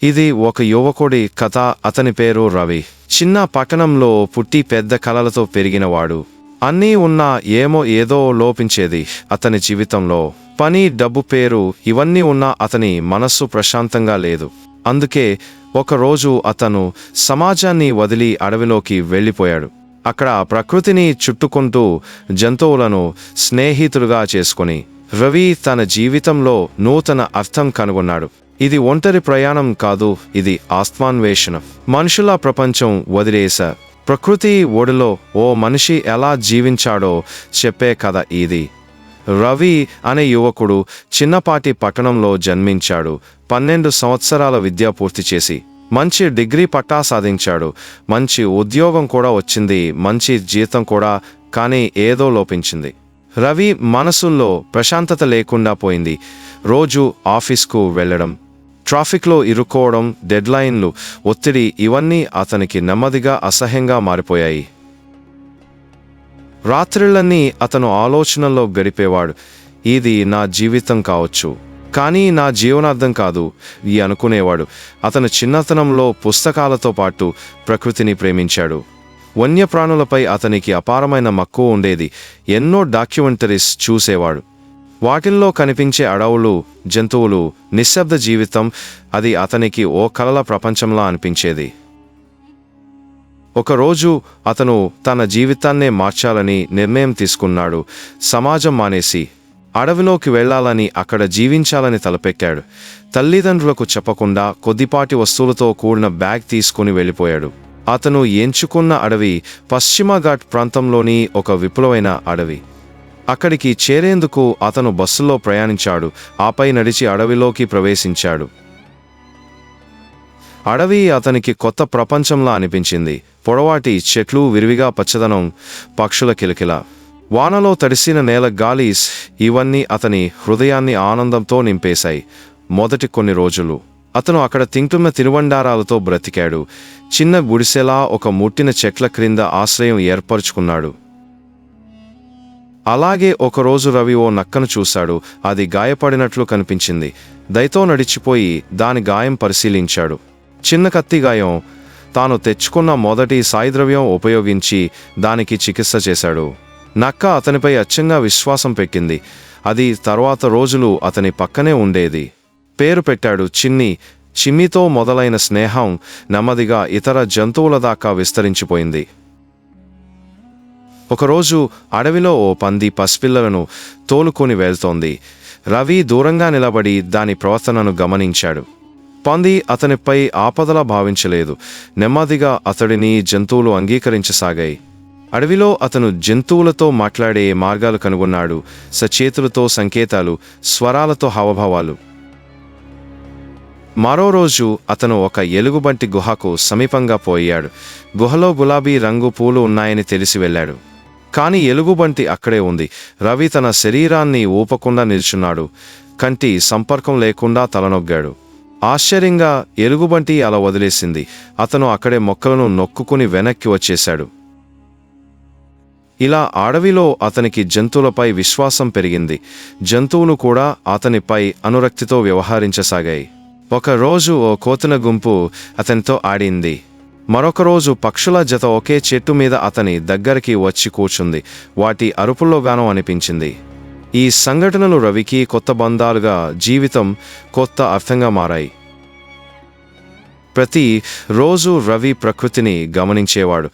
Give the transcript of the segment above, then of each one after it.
ఇది ఒక యువకుడి కథ. అతని పేరు రవి. చిన్న పట్టణంలో పుట్టి పెద్ద కలలతో పెరిగినవాడు. అన్నీ ఉన్నా ఏదో లోపించేది అతని జీవితంలో. పని, డబ్బు, పేరు ఇవన్నీ ఉన్నా అతని మనస్సు ప్రశాంతంగా లేదు. అందుకే ఒకరోజు అతను సమాజాన్ని వదిలి అడవిలోకి వెళ్ళిపోయాడు. అక్కడ ప్రకృతిని చుట్టుకుంటూ జంతువులను స్నేహితులుగా చేసుకుని రవి తన జీవితంలో నూతన అర్థం కనుగొన్నాడు. ఇది ఒంటరి ప్రయాణం కాదు, ఇది ఆత్మాన్వేషణ. మనుషుల ప్రపంచం వదిలేసా ప్రకృతి ఒడిలో ఓ మనిషి ఎలా జీవించాడో చెప్పే కథ ఇది. రవి అనే యువకుడు చిన్నపాటి పట్టణంలో జన్మించాడు. 12 సంవత్సరాల విద్య పూర్తి చేసి మంచి డిగ్రీ పట్టా సాధించాడు. మంచి ఉద్యోగం కూడా వచ్చింది, మంచి జీతం కూడా. కానీ ఏదో లోపించింది. రవి మనసుల్లో ప్రశాంతత లేకుండా పోయింది. రోజు ఆఫీస్కు వెళ్ళడం, ట్రాఫిక్లో ఇరుక్కోవడం, డెడ్లైన్లు, ఒత్తిడి ఇవన్నీ అతనికి నెమ్మదిగా అసహ్యంగా మారిపోయాయి. రాత్రిళ్ళన్నీ అతను ఆలోచనల్లో గడిపేవాడు. ఇది నా జీవితం కావచ్చు, కానీ నా జీవనార్థం కాదు అనుకునేవాడు. అతను చిన్నతనంలో పుస్తకాలతో పాటు ప్రకృతిని ప్రేమించాడు. వన్యప్రాణులపై అతనికి అపారమైన మక్కువ ఉండేది. ఎన్నో డాక్యుమెంటరీస్ చూసేవాడు. వాటిల్లో కనిపించే అడవులు, జంతువులు, నిశ్శబ్ద జీవితం అది అతనికి ఓ కలల ప్రపంచంలా అనిపించేది. ఒకరోజు అతను తన జీవితాన్నే మార్చాలని నిర్ణయం తీసుకున్నాడు. సమాజం మానేసి అడవిలోకి వెళ్లాలని, అక్కడ జీవించాలని తలపెట్టాడు. తల్లిదండ్రులకు చెప్పకుండా కొద్దిపాటి వస్తువులతో కూడిన బ్యాగ్ తీసుకుని వెళ్ళిపోయాడు. అతను ఎంచుకున్న అడవి పశ్చిమ ఘాట్ ప్రాంతంలోని ఒక విపులమైన అడవి. అక్కడికి చేరేందుకు అతను బస్సులో ప్రయాణించాడు. ఆపై నడిచి అడవిలోకి ప్రవేశించాడు. అడవి అతనికి కొత్త ప్రపంచంలా అనిపించింది. పొడవాటి చెట్లు, విరివిగా పచ్చదనం, పక్షుల కిలకిల, వానలో తడిసిన నేల గాలి ఇవన్నీ అతని హృదయాన్ని ఆనందంతో నింపేశాయి. మొదటి కొన్ని రోజులు అతను అక్కడ తింటున్న తినుబండారాలతో బ్రతికాడు. చిన్న గుడిసెలా ఒక ముట్టిన చెట్ల క్రింద ఆశ్రయం ఏర్పరచుకున్నాడు. అలాగే ఒకరోజు రవి ఓ నక్కను చూశాడు. అది గాయపడినట్లు కనిపించింది. దయతో నడిచిపోయి దాని గాయం పరిశీలించాడు. చిన్న కత్తి గాయం. తాను తెచ్చుకున్న మొదటి సాయుద్రవ్యం ఉపయోగించి దానికి చికిత్స చేశాడు. నక్క అతనిపై అచ్చంగా విశ్వాసం పెట్టింది. అది తర్వాత రోజులు అతని పక్కనే ఉండేది. పేరు పెట్టాడు చిన్ని. చిమ్మితో మొదలైన స్నేహం నెమ్మదిగా ఇతర జంతువుల దాకా విస్తరించిపోయింది. ఒకరోజు అడవిలో ఓ పంది పసిపిల్లలను తోలుకొని వెళ్తోంది. రవి దూరంగా నిలబడి దాని ప్రవర్తనను గమనించాడు. పంది అతనిపై ఆపదలా భావించలేదు. నెమ్మదిగా అతడిని జంతువులు అంగీకరించసాగాయి. అడవిలో అతను జంతువులతో మాట్లాడే మార్గాలు కనుగొన్నాడు. సచేతులతో సంకేతాలు, స్వరాలతో హావభావాలు. మరో రోజు అతను ఒక ఎలుగుబంటి గుహకు సమీపంగా పోయాడు. గుహలో గులాబీ రంగు పూలు ఉన్నాయని తెలిసి వెళ్ళాడు. కానీ ఎలుగుబంటి అక్కడే ఉంది. రవి తన శరీరాన్ని ఊపకుండా నిల్చున్నాడు. కంటి సంపర్కం లేకుండా తలనొగ్గాడు. ఆశ్చర్యంగా ఎలుగుబంటి అలా వదిలేసింది. అతను అక్కడే మొక్కలను నొక్కుకుని వెనక్కి వచ్చేశాడు. ఇలా అడవిలో అతనికి జంతువులపై విశ్వాసం పెరిగింది. జంతువులు కూడా అతనిపై అనురక్తితో వ్యవహరించసాగాయి. ఒకరోజు ఓ కోతుల గుంపు అతనితో ఆడింది. మరొక రోజు పక్షుల జత ఒకే చెట్టు మీద అతని దగ్గరికి వచ్చి కూర్చుంది. వాటి అరుపుల్లో గానం అనిపించింది. ఈ సంఘటనలు రవికి కొత్త బంధాలుగా, జీవితం కొత్త అర్థంగా మారాయి. ప్రతి రోజు రవి ప్రకృతిని గమనించేవాడు.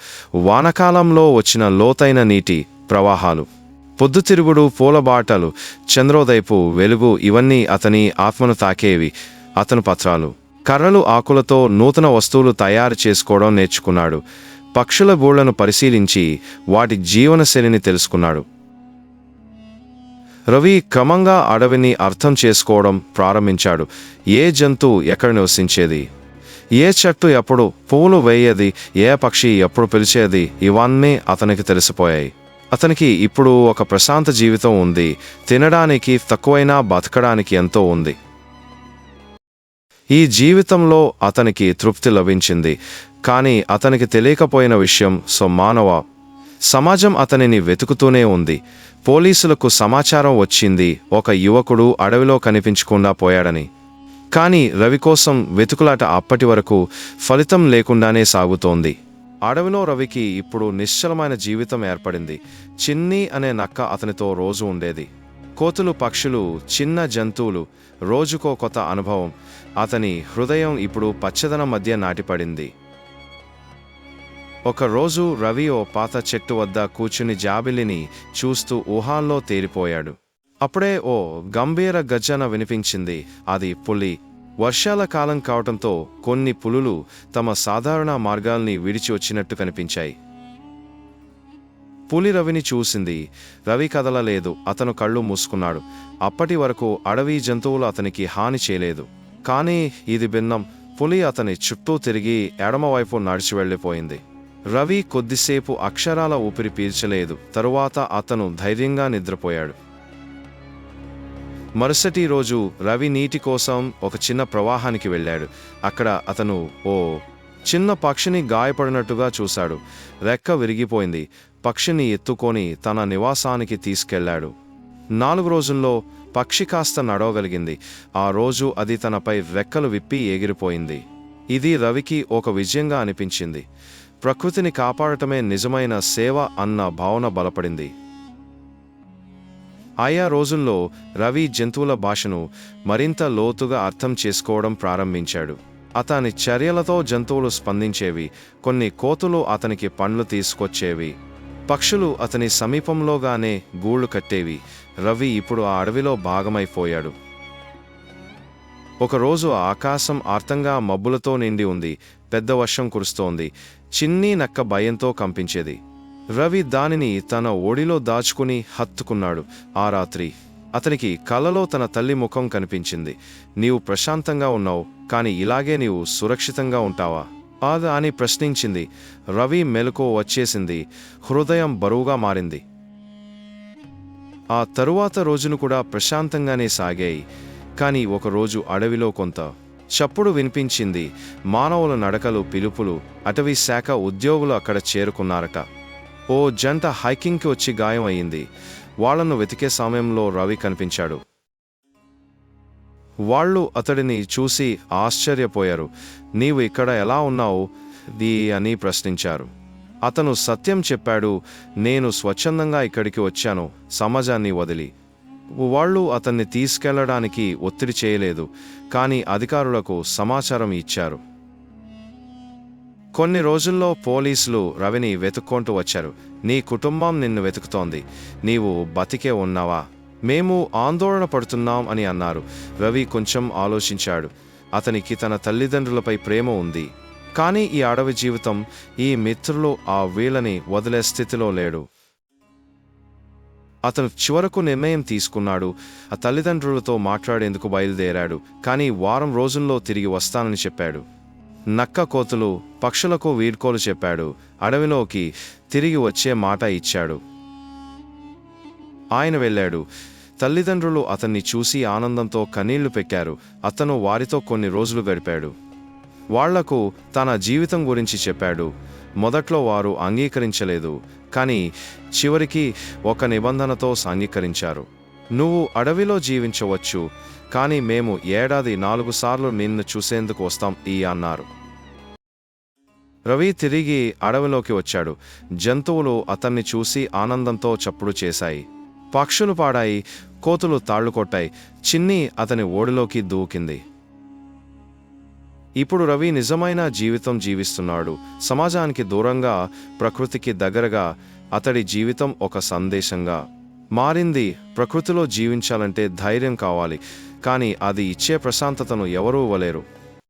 వానకాలంలో వచ్చిన లోతైన నీటి ప్రవాహాలు, పొద్దుతిరుగుడు, పూలబాటలు, చంద్రోదయపు వెలుగు ఇవన్నీ అతని ఆత్మను తాకేవి. అతను పత్రాలు, కర్రలు, ఆకులతో నూతన వస్తువులు తయారు చేసుకోవడం నేర్చుకున్నాడు. పక్షుల గూళ్లను పరిశీలించి వాటి జీవనశైలిని తెలుసుకున్నాడు. రవి క్రమంగా అడవిని అర్థం చేసుకోవడం ప్రారంభించాడు. ఏ జంతువు ఎక్కడ నివసించేది, ఏ చెట్టు ఎప్పుడు పువ్వులు వేయేది, ఏ పక్షి ఎప్పుడు పిలిచేది ఇవన్నీ అతనికి తెలిసిపోయాయి. అతనికి ఇప్పుడు ఒక ప్రశాంత జీవితం ఉంది. తినడానికి తక్కువైనా బతకడానికి ఎంతో ఉంది. ఈ జీవితంలో అతనికి తృప్తి లభించింది. కానీ అతనికి తెలియకపోయిన విషయం మానవ సమాజం అతనిని వెతుకుతూనే ఉంది. పోలీసులకు సమాచారం వచ్చింది ఒక యువకుడు అడవిలో కనిపించకుండా పోయాడని. కానీ రవి కోసం వెతుకులాట అప్పటి వరకు ఫలితం లేకుండానే సాగుతోంది. అడవిలో రవికి ఇప్పుడు నిశ్చలమైన జీవితం ఏర్పడింది. చిన్ని అనే నక్క అతనితో రోజు ఉండేది. కోతులు, పక్షులు, చిన్న జంతువులు, రోజుకో కొత్త అనుభవం. అతని హృదయం ఇప్పుడు పచ్చదనం మధ్య నాటిపడింది. ఒకరోజు రవి ఓ పాత చెట్టు వద్ద కూర్చుని జాబిలిని చూస్తూ ఊహాల్లో తేలిపోయాడు. అప్పుడే ఓ గంభీర గర్జన వినిపించింది. అది పులి. వర్షాల కాలం కావటంతో కొన్ని పులులు తమ సాధారణ మార్గాల్ని విడిచి వచ్చినట్టు కనిపించాయి. పులి రవిని చూసింది. రవి కదలలేదు. అతను కళ్ళు మూసుకున్నాడు. అప్పటి వరకు అడవి జంతువులు అతనికి హాని చేయలేదు. కానీ ఇది భిన్నం. పులి అతని చుట్టూ తిరిగి ఎడమవైపు నడిచి వెళ్ళిపోయింది. రవి కొద్దిసేపు అక్షరాల ఊపిరి పీల్చలేదు. తరువాత అతను ధైర్యంగా నిద్రపోయాడు. మరుసటి రోజు రవి నీటి కోసం ఒక చిన్న ప్రవాహానికి వెళ్ళాడు. అక్కడ అతను ఓ చిన్న పక్షిని గాయపడినట్టుగా చూశాడు. రెక్క విరిగిపోయింది. పక్షిని ఎత్తుకొని తన నివాసానికి తీసుకెళ్లాడు. 4 రోజుల్లో పక్షి కాస్త నడవగలిగింది. ఆ రోజు అది తనపై రెక్కలు విప్పి ఎగిరిపోయింది. ఇది రవికి ఒక విజయంగా అనిపించింది. ప్రకృతిని కాపాడటమే నిజమైన సేవ అన్న భావన బలపడింది. ఆయా రోజుల్లో రవి జంతువుల భాషను మరింత లోతుగా అర్థం చేసుకోవడం ప్రారంభించాడు. అతని చర్యలతో జంతువులు స్పందించేవి. కొన్ని కోతులు అతనికి పండ్లు తీసుకొచ్చేవి. పక్షులు అతని సమీపంలోగానే గూళ్ళు కట్టేవి. రవి ఇప్పుడు ఆ అడవిలో భాగమైపోయాడు. ఒకరోజు ఆకాశం ఆర్తంగా మబ్బులతో నిండి ఉంది. పెద్ద వర్షం కురుస్తోంది. చిన్ని నక్క భయంతో కంపించేది. రవి దానిని తన ఓడిలో దాచుకుని హత్తుకున్నాడు. ఆ రాత్రి అతనికి కలలో తన తల్లి ముఖం కనిపించింది. నీవు ప్రశాంతంగా ఉన్నావు, కానీ ఇలాగే నీవు సురక్షితంగా ఉంటావా అని ప్రశ్నించింది. రవి మెలకువ వచ్చేసింది. హృదయం బరువుగా మారింది. ఆ తరువాత రోజును కూడా ప్రశాంతంగానే సాగాయి. కానీ ఒకరోజు అడవిలో కొంత చప్పుడు వినిపించింది. మానవుల నడకలు, పిలుపులు. అటవీ శాఖ ఉద్యోగులు అక్కడ చేరుకున్నారట. ఓ జంట హైకింగ్కి వచ్చి గాయం అయింది. వాళ్లను వెతికే సమయంలో రవి కనిపించాడు. వాళ్ళు అతడిని చూసి ఆశ్చర్యపోయారు. నీవు ఇక్కడ ఎలా ఉన్నావు అని ప్రశ్నించారు. అతను సత్యం చెప్పాడు. నేను స్వచ్ఛందంగా ఇక్కడికి వచ్చాను, సమాజాన్ని వదిలి. వాళ్ళు అతన్ని తీసుకెళ్లడానికి ఒత్తిడి చేయలేదు, కానీ అధికారులకు సమాచారం ఇచ్చారు. కొన్ని రోజుల్లో పోలీసులు రవిని వెతుక్కుంటూ వచ్చారు. నీ కుటుంబం నిన్ను వెతుకుతోంది, నీవు బతికే ఉన్నావా, మేము ఆందోళన పడుతున్నాం అని అన్నారు. రవి కొంచెం ఆలోచించాడు. అతనికి తన తల్లిదండ్రులపై ప్రేమ ఉంది, కానీ ఈ అడవి జీవితం, ఈ మిత్రులు ఆ వీళ్ళని వదిలే స్థితిలో లేడు. అతను చివరకు నిర్ణయం తీసుకున్నాడు. ఆ తల్లిదండ్రులతో మాట్లాడేందుకు బయలుదేరాడు. కానీ వారం రోజుల్లో తిరిగి వస్తానని చెప్పాడు. నక్క, కోతులు, పక్షులకు వీడ్కోలు చెప్పాడు. అడవిలోకి తిరిగి వచ్చే మాట ఇచ్చాడు. ఆయన వెళ్ళాడు. తల్లిదండ్రులు అతన్ని చూసి ఆనందంతో కన్నీళ్లు పెట్టారు. అతను వారితో కొన్ని రోజులు గడిపాడు. వాళ్లకు తన జీవితం గురించి చెప్పాడు. మొదట్లో వారు అంగీకరించలేదు, కానీ చివరికి ఒక నిబంధనతో అంగీకరించారు. నువ్వు అడవిలో జీవించవచ్చు, కానీ మేము ఏడాది 4 సార్లు నిన్ను చూసేందుకు వస్తాం అన్నారు. రవి తిరిగి అడవిలోకి వచ్చాడు. జంతువులు అతన్ని చూసి ఆనందంతో చప్పుడు చేశాయి. పక్షులు పాడాయి, కోతులు తాళ్లు కొట్టాయి. చిన్ని అతని ఓడిలోకి దూకింది. ఇప్పుడు రవి నిజమైన జీవితం జీవిస్తున్నాడు. సమాజానికి దూరంగా, ప్రకృతికి దగ్గరగా. అతడి జీవితం ఒక సందేశంగా మారింది. ప్రకృతిలో జీవించాలంటే ధైర్యం కావాలి, కానీ అది ఇచ్చే ప్రశాంతతను ఎవరూ ఇవ్వలేరు.